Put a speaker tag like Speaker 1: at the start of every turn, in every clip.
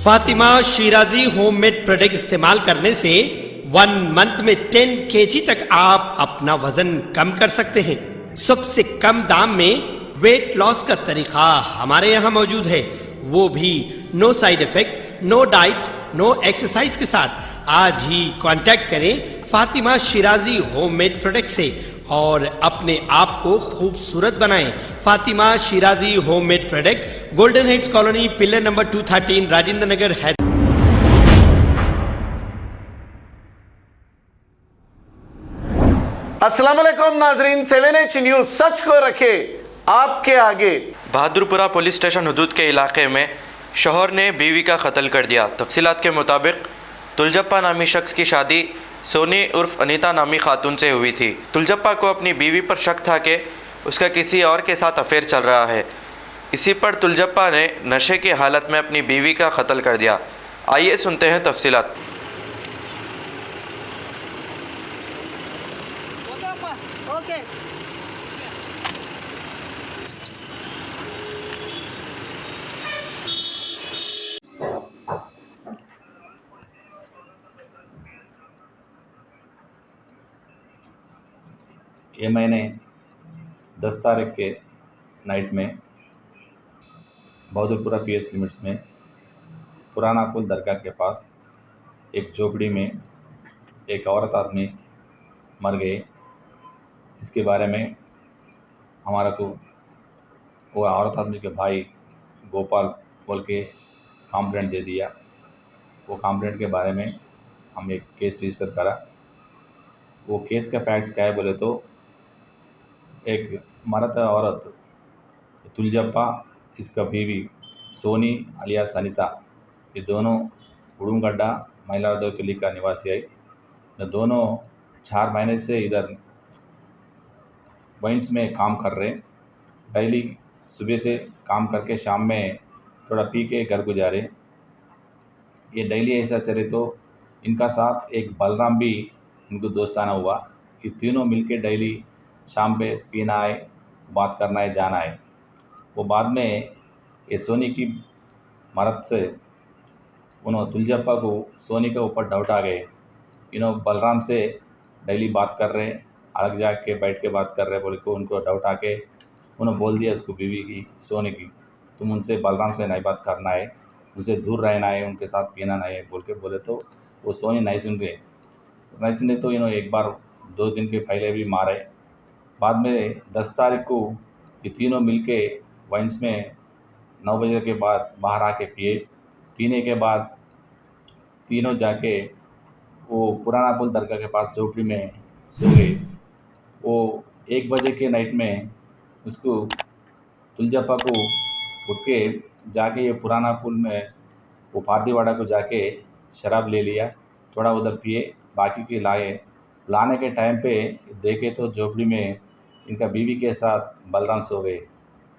Speaker 1: Fatima Shirazi homemade product इस्तेमाल करने से 1 मंथ में 10 kg तक आप अपना वजन कम कर सकते हैं। सबसे कम दाम में वेट लॉस का तरीका हमारे यहाँ मौजूद है, वो भी no side effect, no diet, no exercise के साथ। आज ही कांटेक्ट करें फातिमा शिराजी होममेड प्रोडक्ट से और अपने आप को खूबसूरत बनाएं। Fatima Shirazi homemade product, golden heads colony, pillar number 213, Rajendra Nagar, Hyderabad.
Speaker 2: अस्सलाम वालेकुम नाजरीन, 7H न्यूज़ सच को रखे आपके आगे।
Speaker 3: बहादुरपुरा पुलिस स्टेशन हदूद के इलाके में शौहर ने बीवी का कत्ल कर दिया। तफसीलात के मुताबिक तुलजप्पा नामी शख्स की शादी सोनी उर्फ अनीता नामी खातून से हुई थी। तुलजप्पा को अपनी बीवी पर शक था कि उसका किसी और के साथ अफेयर चल रहा है। इसी पर तुलजप्पा ने नशे की हालत में अपनी बीवी का कत्ल कर दिया। आइए सुनते हैं तफसीलात।
Speaker 4: ये मैंने 10 तारीख के नाइट में बहादुरपुरा PS लिमिट्स में पुराना पुल दरगाह के पास एक झोपड़ी में एक औरत आदमी मर गए। इसके बारे में हमारा को वो औरत आदमी के भाई गोपाल बोल के कंप्लेंट दे दिया। वो कंप्लेंट के बारे में हम एक केस रजिस्टर करा। वो केस का फैक्ट्स क्या है बोले तो एक मरद औरत तुलजप्पा, इसका बीवी सोनी अलियास अनीता, ये दोनों उड़ूमगड्डा मइलादुविपल्ली का निवासी है। ये दोनों 4 महीने से इधर वाइन्स में काम कर रहे। डेली सुबह से काम करके शाम में थोड़ा पी के घर को जा रहे। ये डेली ऐसा चले तो इनका साथ एक बलराम भी इनको दोस्ताना हुआ। ये तीनों मिलके डेली शाम पे पीना है, बात करना है, जाना है। वो बाद में ये सोनी की मरद से उन्होंने तुलजप्पा को सोनी के ऊपर डाउट आ गए। बलराम से डेली बात कर रहे, अलग जा के बैठ के बात कर रहे बोले को उनको डाउट आके उन्होंने बोल दिया उसको बीवी की सोनी की, तुम उनसे बलराम से नहीं बात करना है, उनसे दूर रहना है, उनके साथ पीना नहीं है बोल के बोले तो वो सोनी नहीं सुने तो एक बार 2 दिन के पहले भी मारे। बाद में 10 तारीख को ये तीनों मिलके वाइन्स में 9 बजे के बाद बाहर आके पिए। पीने के बाद तीनों जाके वो पुराना पुल दरगाह के पास झोपड़ी में सो गए। वो 1 बजे के नाइट में उसको तुलजप्पा को उठ के जाके ये पुराना पुल में वो पारदीवाड़ा को जाके शराब ले लिया, थोड़ा उधर पिए, बाकी के लाने के टाइम पे देखे तो झोपड़ी में इनका बीवी के साथ बलराम सो गए।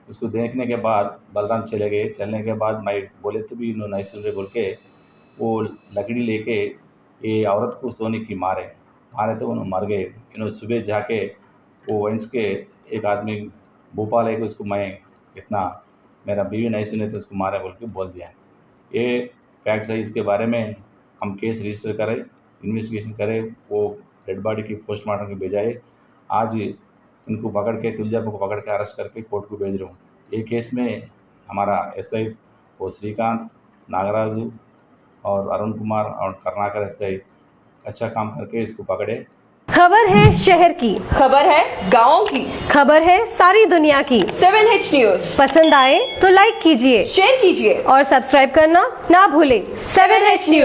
Speaker 4: उसको देखने के बाद बलराम चले गए। चलने के बाद मैं बोले तो भी इन्होंने नहीं सुन रहे बोल के वो लकड़ी लेके ये औरत को सोने की मारे तो उन्होंने मर गए। इन्होंने सुबह जाके वो वंश के एक आदमी भोपाल है कि उसको मैं इतना मेरा बीवी नहीं सुने तो उसको मारे बोल के बोल दिया। ये फैक्ट्स है, इसके बारे में हम केस रजिस्टर करें, इन्वेस्टिगेशन करें। वो डेड बॉडी की पोस्टमार्टम की बजाय आज उनको पकड़ के तुलजप्पा को पकड़ के अरेस्ट करके कोर्ट को भेज रहा हूँ। ये केस में हमारा SI वो श्रीकांत, नागराजू और अरुण कुमार और कर्नाकर SI अच्छा काम करके इसको पकड़े।
Speaker 5: खबर है शहर की,
Speaker 6: खबर है गाँव की,
Speaker 5: खबर है सारी दुनिया की।
Speaker 6: 7H न्यूज़
Speaker 5: पसंद आए तो लाइक कीजिए,
Speaker 6: शेयर कीजिए
Speaker 5: और सब्सक्राइब करना ना भूलें।
Speaker 6: 7H news.